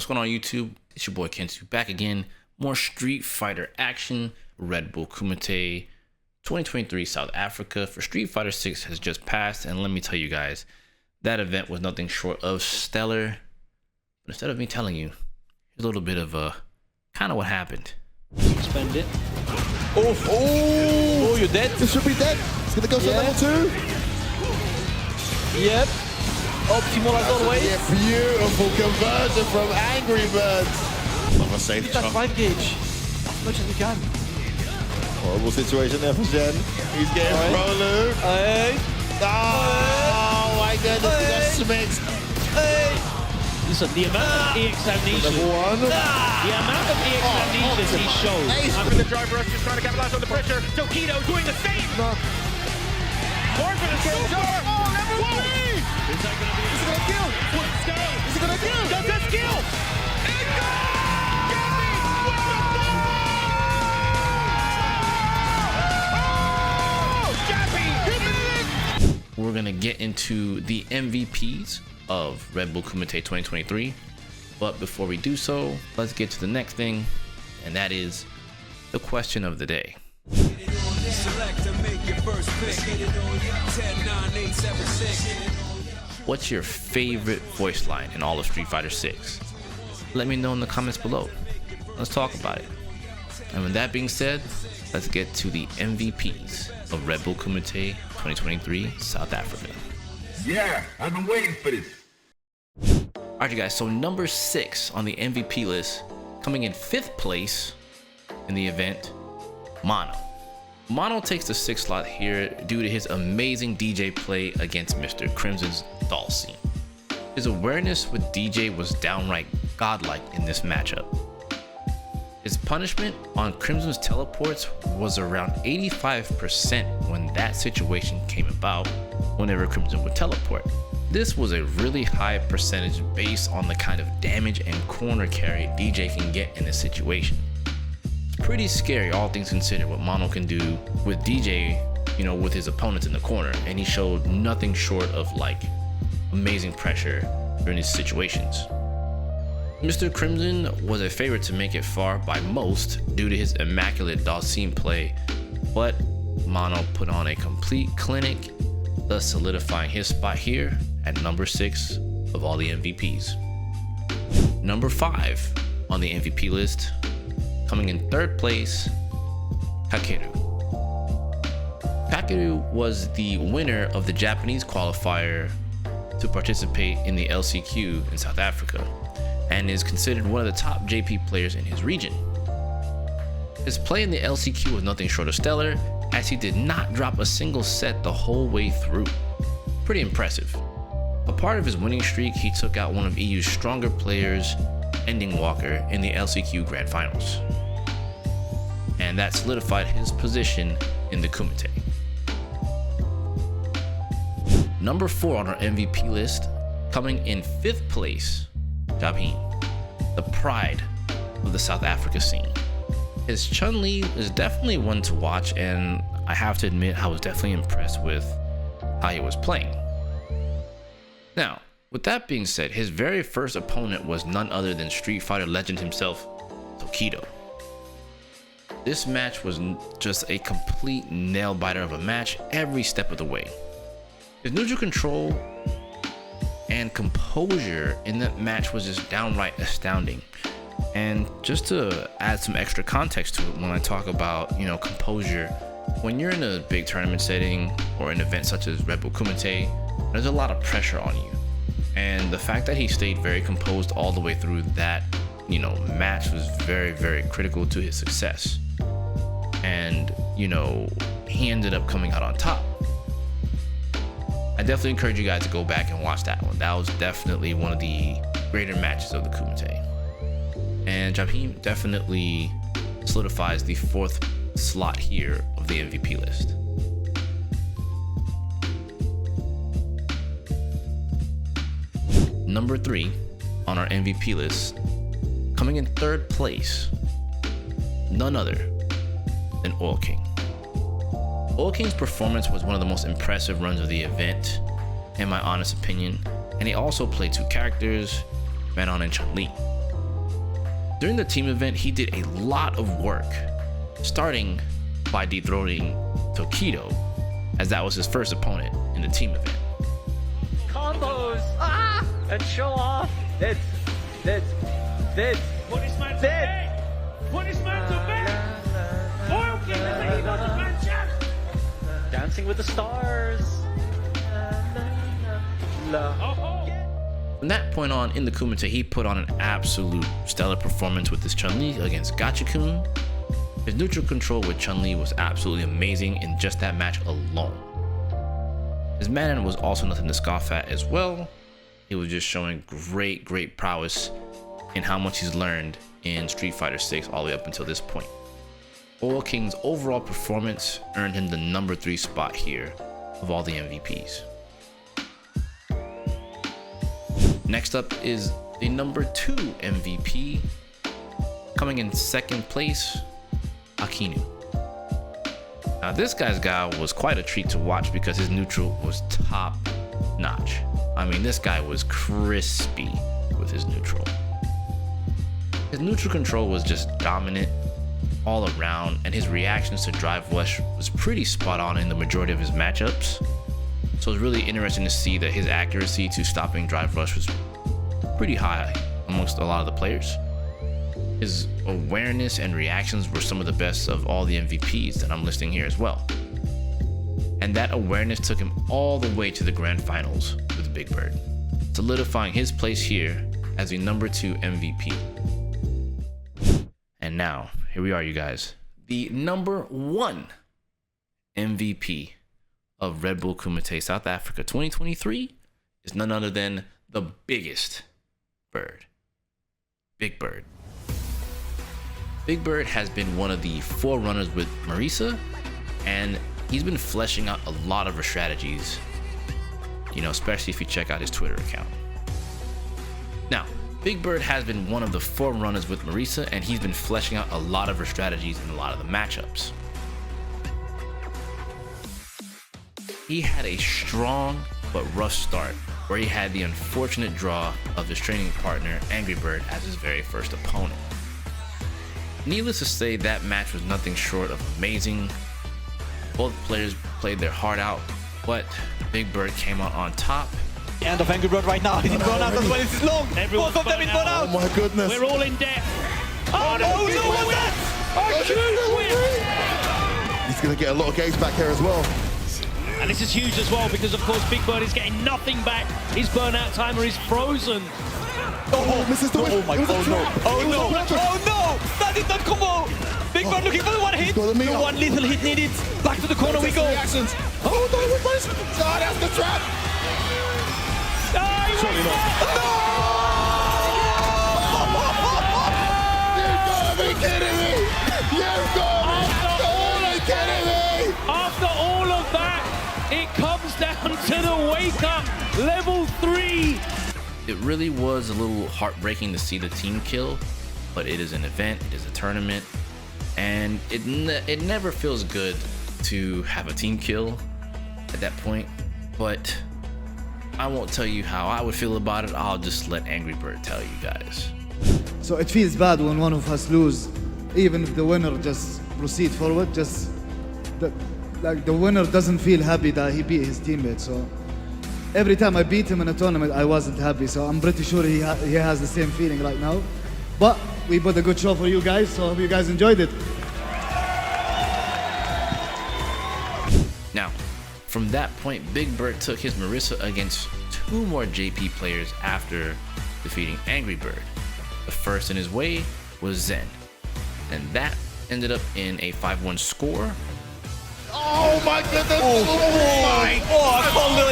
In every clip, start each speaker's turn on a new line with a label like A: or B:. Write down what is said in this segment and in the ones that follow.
A: What's going on YouTube? It's your boy Kensu back again. More Street Fighter action. Redbull Kumite 2023 South Africa for Street Fighter 6 has just passed, and let me tell you guys, that event was nothing short of stellar. But instead of me telling you, here's a little bit of kind of what happened.
B: Spend it.
C: Oh, you're dead. This should be dead. It's gonna go to level 2.
B: Yep. Optimized all the way.
C: Yeah, beautiful conversion from Angry Birds.
A: Love a safe
B: Use that 5 gauge as much as we can.
C: Horrible situation there for Jen. He's getting Prolu.
B: Hey.
C: Oh my goodness, he got smacked.
B: Hey. Listen, the amount of EX amnesia.
C: Level 1.
B: The amount of EX amnesia he shows.
D: After the driver rush, just trying to capitalize on the pressure. Tokido doing the same.
C: No.
D: More for the super. Oh, level 3.
B: Is that going to be?
C: Is it gonna kill?
D: Let's go.
C: Is it gonna kill?
D: Does this kill? It goes!
A: We're gonna get into the MVPs of Redbull Kumite 2023, but before we do so, let's get to the next thing, and that is the question of the day. What's your favorite voice line in all of Street Fighter 6? Let me know in the comments below. Let's talk about it. And with that being said, let's get to the MVPs of Redbull Kumite 2023 South Africa.
E: Yeah, I've been waiting for this.
A: Alright you guys, so number 6 on the MVP list, coming in 5th place in the event, Mono. Mono takes the 6th slot here due to his amazing DJ play against Mr. Crimson's Dhalsim. His awareness with DJ was downright godlike in this matchup. His punishment on Crimson's teleports was around 85% when that situation came about whenever Crimson would teleport. This was a really high percentage based on the kind of damage and corner carry DJ can get in this situation. It's pretty scary, all things considered, what Mono can do with DJ, you know, with his opponents in the corner, and he showed nothing short of like amazing pressure during these situations. Mr. Crimson was a favorite to make it far by most due to his immaculate Dhalsim play, but Mono put on a complete clinic, thus solidifying his spot here at number 6 of all the MVPs. Number 5 on the MVP list, coming in 3rd place, Kakeru. Kakeru was the winner of the Japanese qualifier to participate in the LCQ in South Africa, and is considered one of the top JP players in his region. His play in the LCQ was nothing short of stellar, as he did not drop a single set the whole way through. Pretty impressive. A part of his winning streak, he took out one of EU's stronger players, Ending Walker, in the LCQ Grand Finals. And that solidified his position in the Kumite. Number 4 on our MVP list, coming in 5th place, Jabheen, the pride of the South Africa scene. His Chun-Li is definitely one to watch, and I have to admit I was definitely impressed with how he was playing. Now, with that being said, his very first opponent was none other than Street Fighter legend himself, Tokido. This match was just a complete nail-biter of a match every step of the way. His neutral control and composure in that match was just downright astounding. And just to add some extra context to it, when I talk about, you know, composure, when you're in a big tournament setting or an event such as Redbull Kumite, there's a lot of pressure on you. And the fact that he stayed very composed all the way through that, you know, match was very, very critical to his success. And, you know, he ended up coming out on top. I definitely encourage you guys to go back and watch that one. That was definitely one of the greater matches of the Kumite. And Jabheen definitely solidifies the 4th slot here of the MVP list. Number 3 on our MVP list, coming in 3rd place, none other than Oil King. Oil King's performance was one of the most impressive runs of the event, in my honest opinion, and he also played 2 characters, Manon and Chun-Li. During the team event, he did a lot of work, starting by dethroning Tokido, as that was his first opponent in the team event.
F: Combos! And show off! Dead!
B: Punishment to bed! Punishment to bed! Oil King is a hero to Manchester!
F: Dancing with the stars!
A: From that point on in the Kumite, he put on an absolute stellar performance with his Chun-Li against Gachikun. His neutral control with Chun-Li was absolutely amazing in just that match alone. His man was also nothing to scoff at as well. He was just showing great prowess in how much he's learned in Street Fighter 6 all the way up until this point. Oil King's overall performance earned him the number 3 spot here of all the MVPs. Next up is the number 2 MVP, coming in second place, Akinu. Now this guy's guy was quite a treat to watch because his neutral was top notch. I mean, this guy was crispy with his neutral. His neutral control was just dominant all around, and his reactions to drive rush was pretty spot on in the majority of his matchups. So it's really interesting to see that his accuracy to stopping drive rush was pretty high amongst a lot of the players. His awareness and reactions were some of the best of all the MVPs that I'm listing here as well. And that awareness took him all the way to the grand finals with Big Bird, solidifying his place here as the number 2 MVP. And now, here we are, you guys. The number 1 MVP of Redbull Kumite South Africa 2023 is none other than the biggest bird, Big Bird. Big Bird has been one of the forerunners with Marisa, and he's been fleshing out a lot of her strategies, especially if you check out his Twitter account. Now, Big Bird has been one of the forerunners with Marisa, and he's been fleshing out a lot of her strategies in a lot of the matchups. He had a strong but rough start, where he had the unfortunate draw of his training partner, Angry Bird, as his very first opponent. Needless to say, that match was nothing short of amazing. Both players played their heart out, but Big Bird came out on top.
G: The end of Angry Bird right now. He's in burnout as well. This is long. Both of them in burnout.
C: Oh my goodness.
B: We're all in debt.
G: Oh no, what's that?
C: He's going to get a lot of games back here as well.
B: And this is huge as well because, of course, Big Bird is getting nothing back. His burnout timer is frozen.
C: Oh, misses the win.
G: Oh my god, oh no. That did not combo. Big Bird looking for the one hit. The one little hit needed. Back to the corner we go.
C: Oh no, that's the trap.
B: Surely not.
C: You've got to be kidding me. You've got to be kidding me.
B: After all of that, it comes down to the wake up. Level 3.
A: It really was a little heartbreaking to see the team kill, but it is an event, it is a tournament, and it never feels good to have a team kill at that point. But I won't tell you how I would feel about it. I'll just let Angry Bird tell you guys.
H: So it feels bad when one of us lose, even if the winner just proceed forward. Just the winner doesn't feel happy that he beat his teammate. So every time I beat him in a tournament, I wasn't happy. So I'm pretty sure he has the same feeling right now. But we put a good show for you guys, so I hope you guys enjoyed it.
A: Now, from that point, Big Bird took his Marisa against 2 more JP players after defeating Angry Bird. The first in his way was Zen, and that ended up in a 5-1 score.
C: Oh my goodness.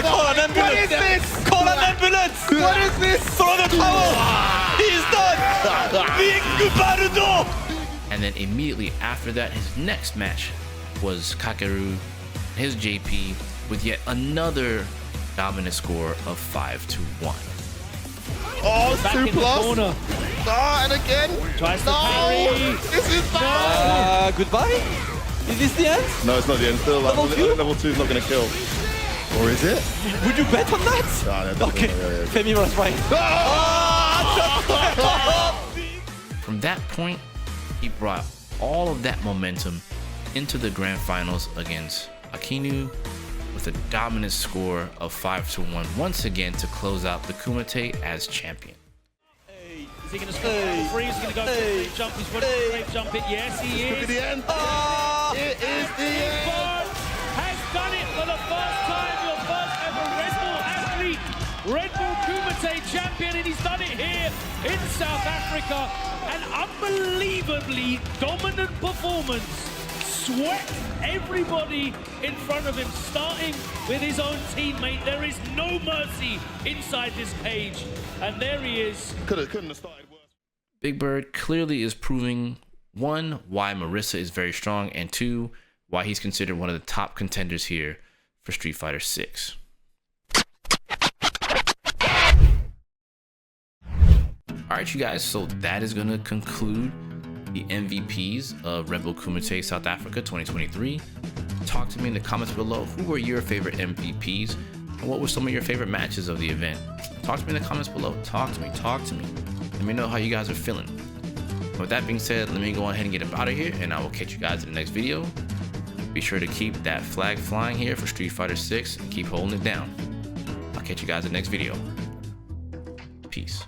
G: Call an ambulance. What is this? Call an ambulance. What is this? Throw the towel. He's done.
A: And then immediately after that, his next match was Kakeru, his JP, with yet another dominant score of 5-1.
C: Oh,
B: Back
C: 2
B: in the
C: plus.
B: corner.
C: And again.
B: Tries to
C: No.
B: parry.
C: This is bad.
G: Goodbye. Is this the end?
C: No, it's not the end. Still,
G: Level 2?
C: level 2 is not going to kill. Or is it?
G: Would you bet on that?
C: No,
G: Okay, Femi was right.
A: From from that point, he brought all of that momentum into the grand finals against Akinu with a dominant score of 5-1 once again to close out the Kumite as champion.
B: Is he going to stop free? Is he going to go for the free jump? He's running the free jump it. Yes, he is.
C: Could be the end. It is the end.
B: Bird has done it for the first time. Your first ever Red Bull athlete, Red Bull Kumite champion, and he's done it here in South Africa. An unbelievably dominant performance. Swept everybody in front of him, starting with his own teammate. There is no mercy inside this cage, and there he is.
C: Couldn't have started worse.
A: Big Bird clearly is proving, one, why Marissa is very strong, and two, why he's considered one of the top contenders here for Street Fighter 6. Alright, you guys, so that is going to conclude the MVPs of Redbull Kumite South Africa 2023. Talk to me in the comments below. Who were your favorite MVPs? And what were some of your favorite matches of the event? Talk to me in the comments below. Talk to me. Let me know how you guys are feeling. With that being said, let me go ahead and get up out of here, and I will catch you guys in the next video. Be sure to keep that flag flying here for Street Fighter 6 and keep holding it down. I'll catch you guys in the next video. Peace.